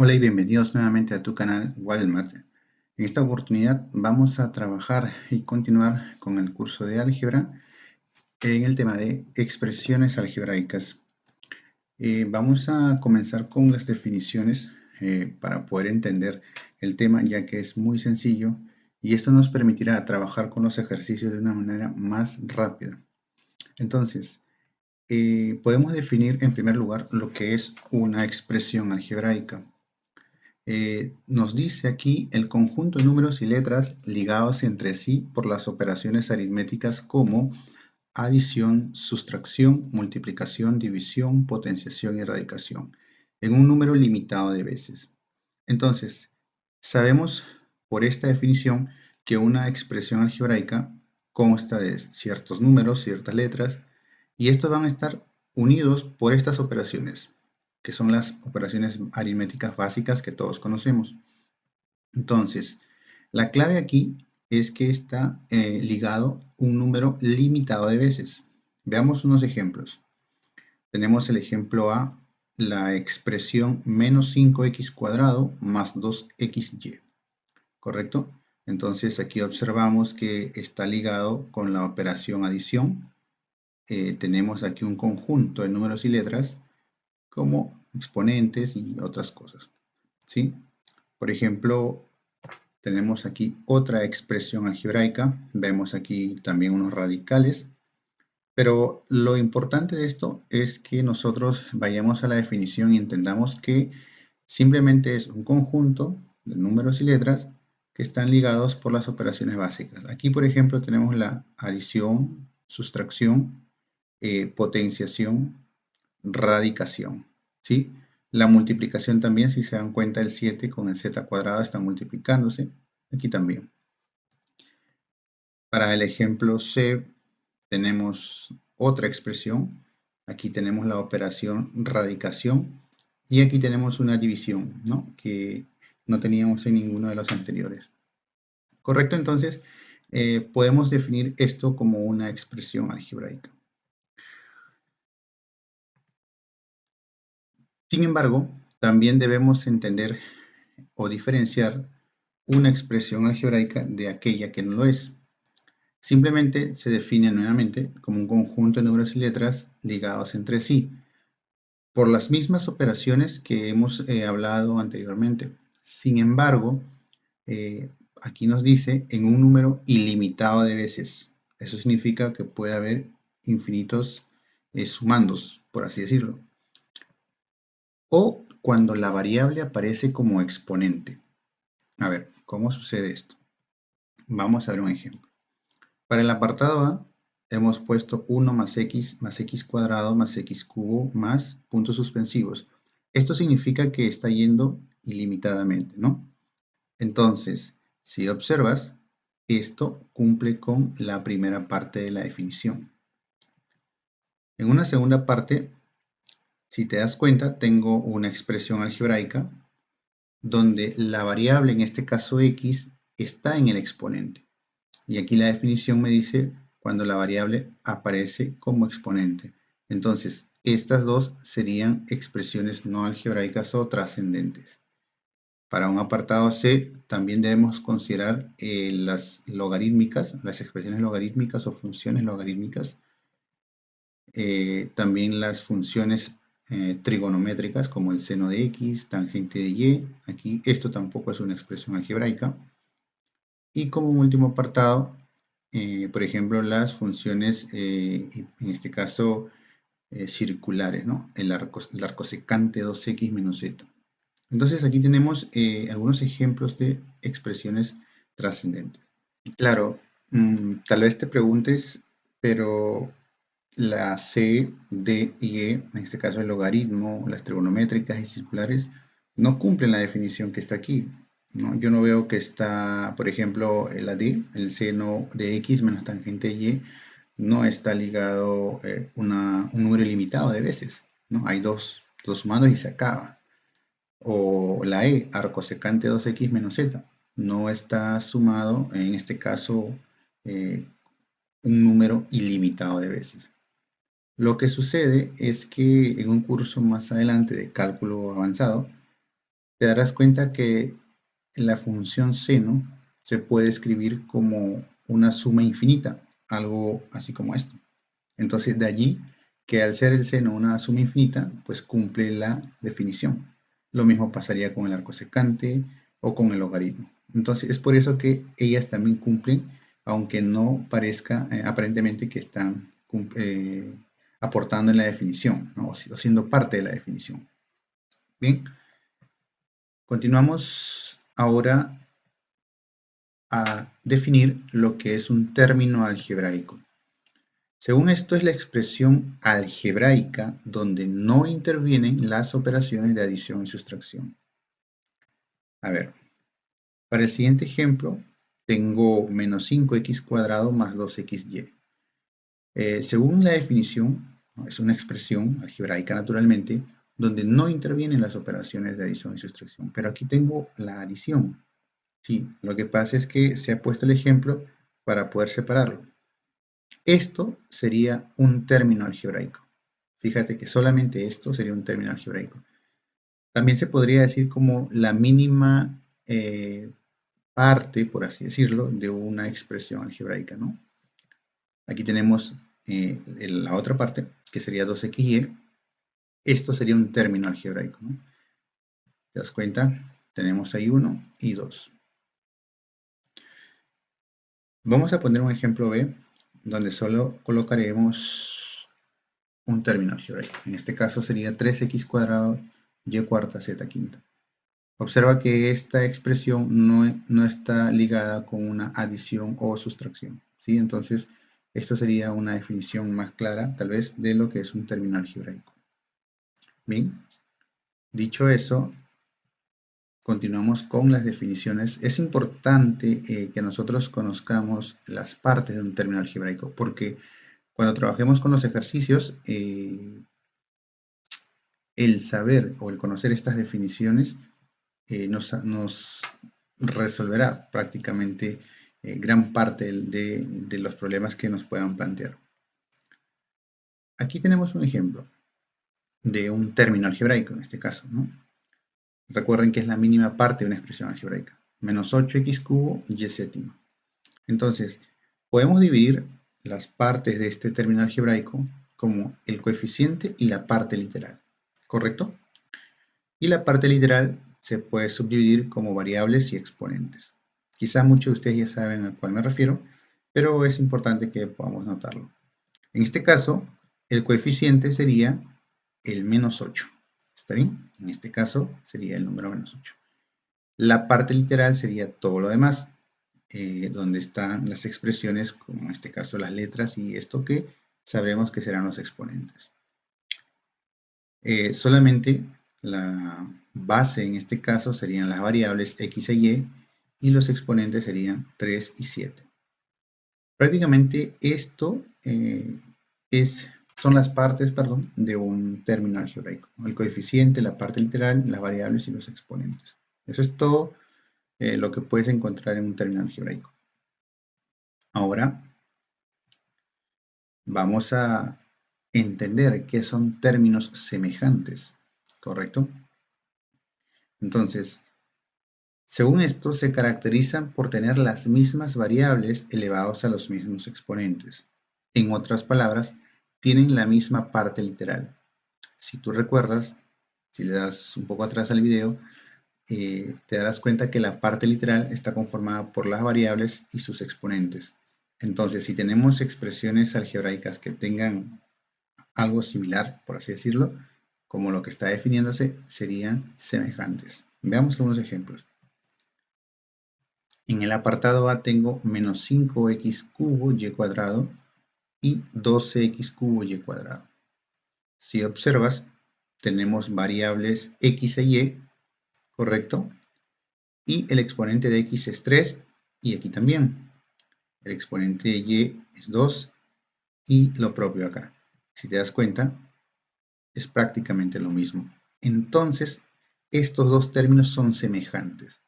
Hola y bienvenidos nuevamente a tu canal Wildmat. En esta oportunidad vamos a trabajar y continuar con el curso de álgebra en el tema de expresiones algebraicas. Vamos a comenzar con las definiciones para poder entender el tema, ya que es muy sencillo y esto nos permitirá trabajar con los ejercicios de una manera más rápida. Entonces, podemos definir en primer lugar lo que es una expresión algebraica. Nos dice aquí el conjunto de números y letras ligados entre sí por las operaciones aritméticas como adición, sustracción, multiplicación, división, potenciación y radicación, en un número limitado de veces. Entonces, sabemos por esta definición que una expresión algebraica consta de ciertos números, ciertas letras, y estos van a estar unidos por estas operaciones, que son las operaciones aritméticas básicas que todos conocemos. Entonces, la clave aquí es que está ligado un número limitado de veces. Veamos unos ejemplos. Tenemos el ejemplo A, la expresión menos 5x cuadrado más 2xy, ¿correcto? Entonces aquí observamos que está ligado con la operación adición. Tenemos aquí un conjunto de números y letras como exponentes y otras cosas, ¿sí? Por ejemplo, tenemos aquí otra expresión algebraica, vemos aquí también unos radicales, pero lo importante de esto es que nosotros vayamos a la definición y entendamos que simplemente es un conjunto de números y letras que están ligados por las operaciones básicas. Aquí, por ejemplo, tenemos la adición, sustracción, potenciación, radicación, ¿sí? La multiplicación también, si se dan cuenta, el 7 con el z cuadrado están multiplicándose. Aquí también. Para el ejemplo C tenemos otra expresión. Aquí tenemos la operación radicación y aquí tenemos una división, ¿no? Que no teníamos en ninguno de los anteriores. ¿Correcto? Entonces, podemos definir esto como una expresión algebraica. Sin embargo, también debemos entender o diferenciar una expresión algebraica de aquella que no lo es. Simplemente se define nuevamente como un conjunto de números y letras ligados entre sí por las mismas operaciones que hemos hablado anteriormente. Sin embargo, eh, aquí nos dice en un número ilimitado de veces. Eso significa que puede haber infinitos sumandos, por así decirlo. O cuando la variable aparece como exponente. A ver, ¿cómo sucede esto? Vamos a ver un ejemplo. Para el apartado A, hemos puesto 1 más x cuadrado más x cubo más puntos suspensivos. Esto significa que está yendo ilimitadamente, ¿no? Entonces, si observas, esto cumple con la primera parte de la definición. En una segunda parte, si te das cuenta, tengo una expresión algebraica donde la variable, en este caso x, está en el exponente. Y aquí la definición me dice cuando la variable aparece como exponente. Entonces, estas dos serían expresiones no algebraicas o trascendentes. Para un apartado C, también debemos considerar las logarítmicas, las expresiones logarítmicas o funciones logarítmicas. También las funciones trigonométricas como el seno de x, tangente de y. Aquí esto tampoco es una expresión algebraica. Y como último apartado, por ejemplo, las funciones, en este caso, circulares, ¿no? El arco secante 2x menos z. Entonces aquí tenemos algunos ejemplos de expresiones trascendentes. Y claro, tal vez te preguntes, pero la C, D y E, en este caso el logaritmo, las trigonométricas y circulares, no cumplen la definición que está aquí, ¿no? Yo no veo que está, por ejemplo, la D, el seno de X menos tangente de Y, no está ligado un número ilimitado de veces, ¿no? Hay dos sumados y se acaba. O la E, arco secante 2x menos z, no está sumado, en este caso, un número ilimitado de veces. Lo que sucede es que en un curso más adelante de cálculo avanzado, te darás cuenta que la función seno se puede escribir como una suma infinita, algo así como esto. Entonces, de allí que al ser el seno una suma infinita, pues cumple la definición. Lo mismo pasaría con el arco secante o con el logaritmo. Entonces, es por eso que ellas también cumplen, aunque no parezca aparentemente que están aportando en la definición, ¿no? O siendo parte de la definición. Bien, continuamos ahora a definir lo que es un término algebraico. Según esto es la expresión algebraica donde no intervienen las operaciones de adición y sustracción. A ver, para el siguiente ejemplo tengo menos 5x² más 2xy. Según la definición, ¿no? Es una expresión algebraica naturalmente donde no intervienen las operaciones de adición y sustracción. Pero aquí tengo la adición. Sí, lo que pasa es que se ha puesto el ejemplo para poder separarlo. Esto sería un término algebraico. Fíjate que solamente esto sería un término algebraico. También se podría decir como la mínima parte, por así decirlo, de una expresión algebraica, ¿no? Aquí tenemos la otra parte, que sería 2xy. Esto sería un término algebraico, ¿no? ¿Te das cuenta? Tenemos ahí 1 y 2. Vamos a poner un ejemplo B, donde solo colocaremos un término algebraico. En este caso sería 3x² y² z². Observa que esta expresión no está ligada con una adición o sustracción, ¿sí? Entonces, esto sería una definición más clara, tal vez, de lo que es un término algebraico. Bien, dicho eso, continuamos con las definiciones. Es importante que nosotros conozcamos las partes de un término algebraico, porque cuando trabajemos con los ejercicios, el saber o el conocer estas definiciones nos resolverá prácticamente gran parte de los problemas que nos puedan plantear. Aquí tenemos un ejemplo de un término algebraico, en este caso, ¿no? Recuerden que es la mínima parte de una expresión algebraica. Menos 8x³ y séptima. Entonces, podemos dividir las partes de este término algebraico como el coeficiente y la parte literal, ¿correcto? Y la parte literal se puede subdividir como variables y exponentes. Quizás muchos de ustedes ya saben a cuál me refiero, pero es importante que podamos notarlo. En este caso, el coeficiente sería el menos 8. ¿Está bien? En este caso sería el número menos 8. La parte literal sería todo lo demás, donde están las expresiones, como en este caso las letras y esto que sabremos que serán los exponentes. Solamente la base en este caso serían las variables x e y los exponentes serían 3 y 7. Prácticamente esto son las partes, de un término algebraico, ¿no? El coeficiente, la parte literal, las variables y los exponentes. Eso es todo lo que puedes encontrar en un término algebraico. Ahora vamos a entender qué son términos semejantes, ¿correcto? Entonces, según esto, se caracterizan por tener las mismas variables elevados a los mismos exponentes. En otras palabras, tienen la misma parte literal. Si tú recuerdas, si le das un poco atrás al video, te darás cuenta que la parte literal está conformada por las variables y sus exponentes. Entonces, si tenemos expresiones algebraicas que tengan algo similar, por así decirlo, como lo que está definiéndose, serían semejantes. Veamos algunos ejemplos. En el apartado A tengo menos 5x³ y² y 12x³ y². Si observas, tenemos variables x e y, ¿correcto? Y el exponente de x es 3 y aquí también. El exponente de y es 2 y lo propio acá. Si te das cuenta, es prácticamente lo mismo. Entonces, estos dos términos son semejantes.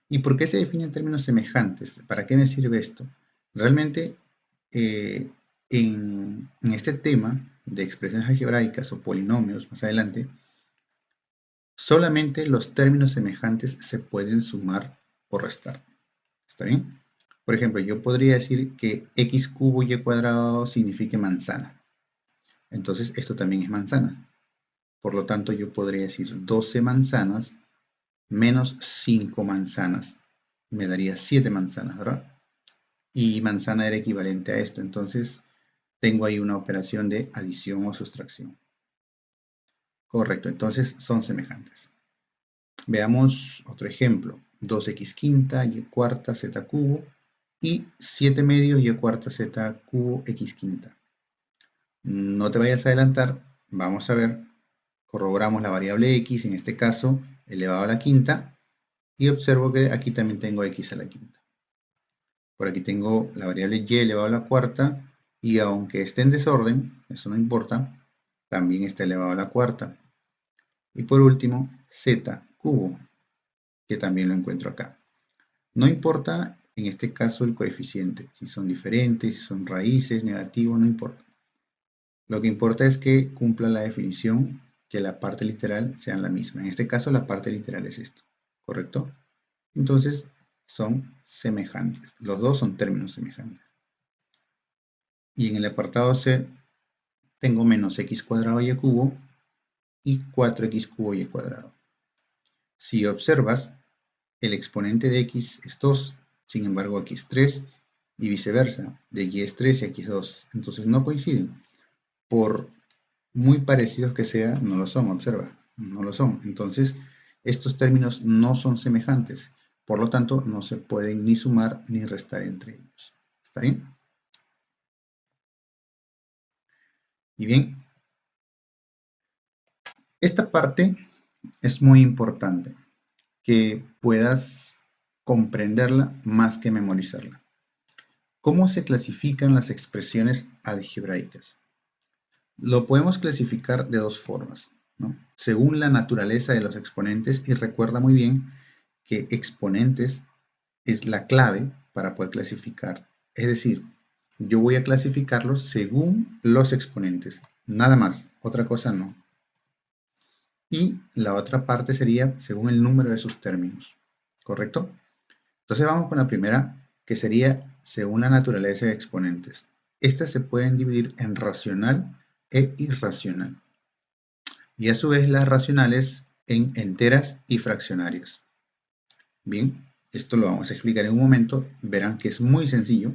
¿Y por qué se definen términos semejantes? ¿Para qué me sirve esto? Realmente, en este tema de expresiones algebraicas o polinomios, más adelante, Solamente los términos semejantes se pueden sumar o restar. ¿Está bien? Por ejemplo, yo podría decir que x cubo y cuadrado signifique manzana. Entonces, esto también es manzana. Por lo tanto, yo podría decir 12 manzanas menos 5 manzanas. Me daría 7 manzanas, ¿verdad? Y manzana era equivalente a esto. Entonces, tengo ahí una operación de adición o sustracción. Correcto, entonces son semejantes. Veamos otro ejemplo. 2x quinta y cuarta z cubo y 7 medios y cuarta z cubo x quinta. No te vayas a adelantar, vamos a ver, corroboramos la variable x, en este caso elevado a la quinta, y observo que aquí también tengo x a la quinta. Por aquí tengo la variable y elevado a la cuarta, y aunque esté en desorden, eso no importa, también está elevado a la cuarta. Y por último, z cubo, que también lo encuentro acá. No importa en este caso el coeficiente, si son diferentes, si son raíces, negativos, no importa. Lo que importa es que cumpla la definición, que la parte literal sea la misma. En este caso la parte literal es esto, ¿correcto? Entonces son semejantes. Los dos son términos semejantes. Y en el apartado C tengo menos x cuadrado y cubo y 4x cubo y cuadrado. Si observas, el exponente de x es 2, sin embargo aquí es 3 y viceversa, de y es 3 y aquí es 2. Entonces no coinciden. Por muy parecidos que sean, no lo son, observa, no lo son. Entonces, estos términos no son semejantes. Por lo tanto, no se pueden ni sumar ni restar entre ellos. ¿Está bien? Y bien, esta parte es muy importante, que puedas comprenderla más que memorizarla. ¿Cómo se clasifican las expresiones algebraicas? Lo podemos clasificar de dos formas, ¿no? Según la naturaleza de los exponentes, y recuerda muy bien que exponentes es la clave para poder clasificar. Es decir, yo voy a clasificarlos según los exponentes, nada más, otra cosa no. Y la otra parte sería según el número de sus términos, ¿correcto? Entonces vamos con la primera, que sería según la naturaleza de exponentes. Estas se pueden dividir en racional e irracional. Y a su vez las racionales en enteras y fraccionarias. Bien, esto lo vamos a explicar en un momento. Verán que es muy sencillo.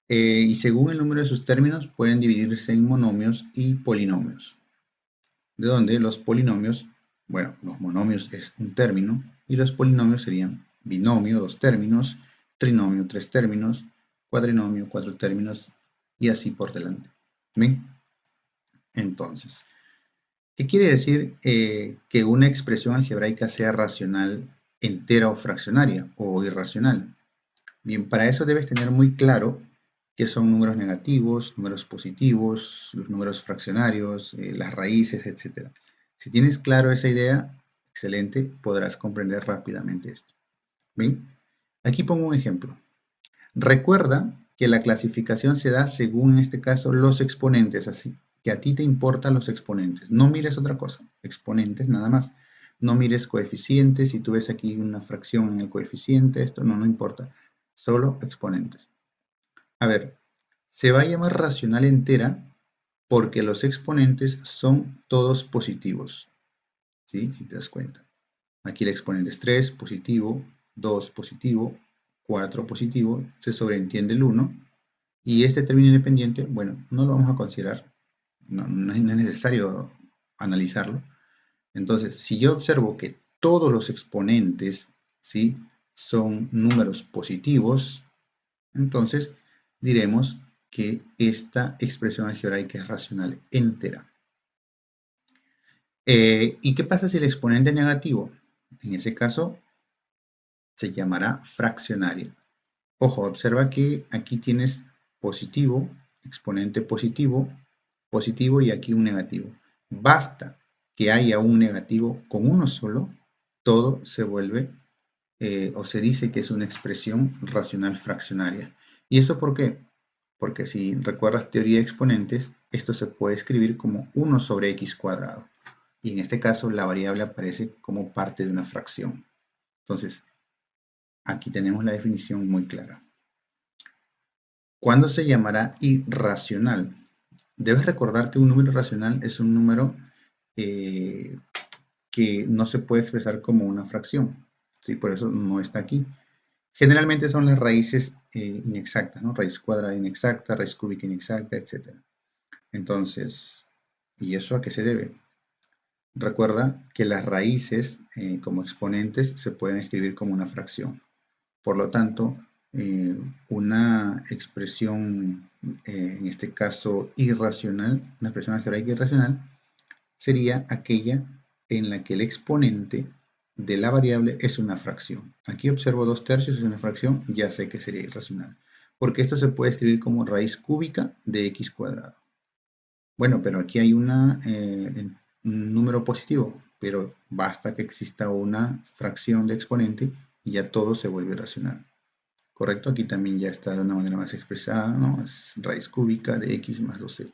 Y según el número de sus términos pueden dividirse en monomios y polinomios. De donde los polinomios, bueno, los monomios es un término y los polinomios serían binomio, dos términos, trinomio, tres términos, cuadrinomio, cuatro términos y así por delante. ¿Bien? Entonces, ¿qué quiere decir que una expresión algebraica sea racional, entera o fraccionaria o irracional? Bien, para eso debes tener muy claro qué son números negativos, números positivos, los números fraccionarios, las raíces, etc. Si tienes claro esa idea, excelente, podrás comprender rápidamente esto. Bien, aquí pongo un ejemplo. Recuerda que la clasificación se da según, en este caso, los exponentes, así que a ti te importan los exponentes. No mires otra cosa, exponentes nada más. No mires coeficientes, si tú ves aquí una fracción en el coeficiente, esto no importa, solo exponentes. A ver, se va a llamar racional entera porque los exponentes son todos positivos, ¿sí? Si te das cuenta. Aquí el exponente es 3, positivo, 2, positivo, 4, positivo, se sobreentiende el 1, y este término independiente, bueno, no lo vamos a considerar, no es necesario analizarlo. Entonces, si yo observo que todos los exponentes, ¿sí?, son números positivos, entonces diremos que esta expresión algebraica es racional entera. ¿Y qué pasa si el exponente es negativo? En ese caso se llamará fraccionaria. Ojo, observa que aquí tienes positivo, exponente positivo, positivo y aquí un negativo. Basta que haya un negativo con uno solo, todo se vuelve o se dice que es una expresión racional fraccionaria. ¿Y eso por qué? Porque si recuerdas teoría de exponentes, esto se puede escribir como 1 sobre x cuadrado. y en este caso la variable aparece como parte de una fracción. Entonces, aquí tenemos la definición muy clara. ¿Cuándo se llamará irracional? Debes recordar que un número irracional es un número que no se puede expresar como una fracción. ¿Sí? Por eso no está aquí. Generalmente son las raíces inexactas, ¿no? Raíz cuadrada inexacta, raíz cúbica inexacta, etc. Entonces, ¿y eso a qué se debe? Recuerda que las raíces como exponentes se pueden escribir como una fracción. Por lo tanto, una expresión, en este caso irracional, una expresión algebraica irracional, sería aquella en la que el exponente de la variable es una fracción. Aquí observo 2/3 es una fracción, ya sé que sería irracional, porque esto se puede escribir como raíz cúbica de x cuadrado. Bueno, pero aquí hay un número positivo, pero basta que exista una fracción de exponente y ya todo se vuelve irracional. ¿Correcto? Aquí también ya está de una manera más expresada, ¿no? Es raíz cúbica de x más 2z.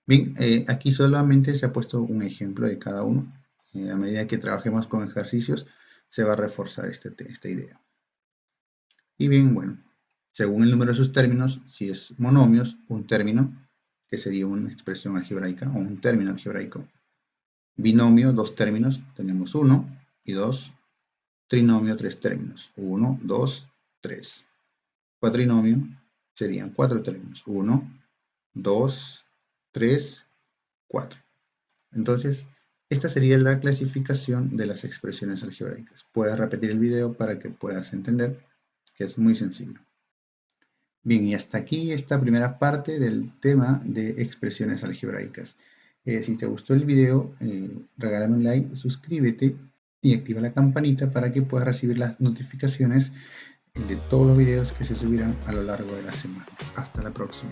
Bien, aquí solamente se ha puesto un ejemplo de cada uno. A medida que trabajemos con ejercicios, se va a reforzar esta idea. Y bien, bueno, según el número de sus términos, si es monomios, un término, que sería una expresión algebraica, o un término algebraico. Binomio, 2 términos, tenemos 1 y 2. Trinomio, 3 términos, 1, 2, 3. Cuatrinomio serían 4 términos, 1, 2, 3, 4. Entonces, esta sería la clasificación de las expresiones algebraicas. Puedes repetir el video para que puedas entender que es muy sencillo. Bien, y hasta aquí esta primera parte del tema de expresiones algebraicas. Si te gustó el video, regálame un like, suscríbete y activa la campanita para que puedas recibir las notificaciones de todos los videos que se subirán a lo largo de la semana. Hasta la próxima.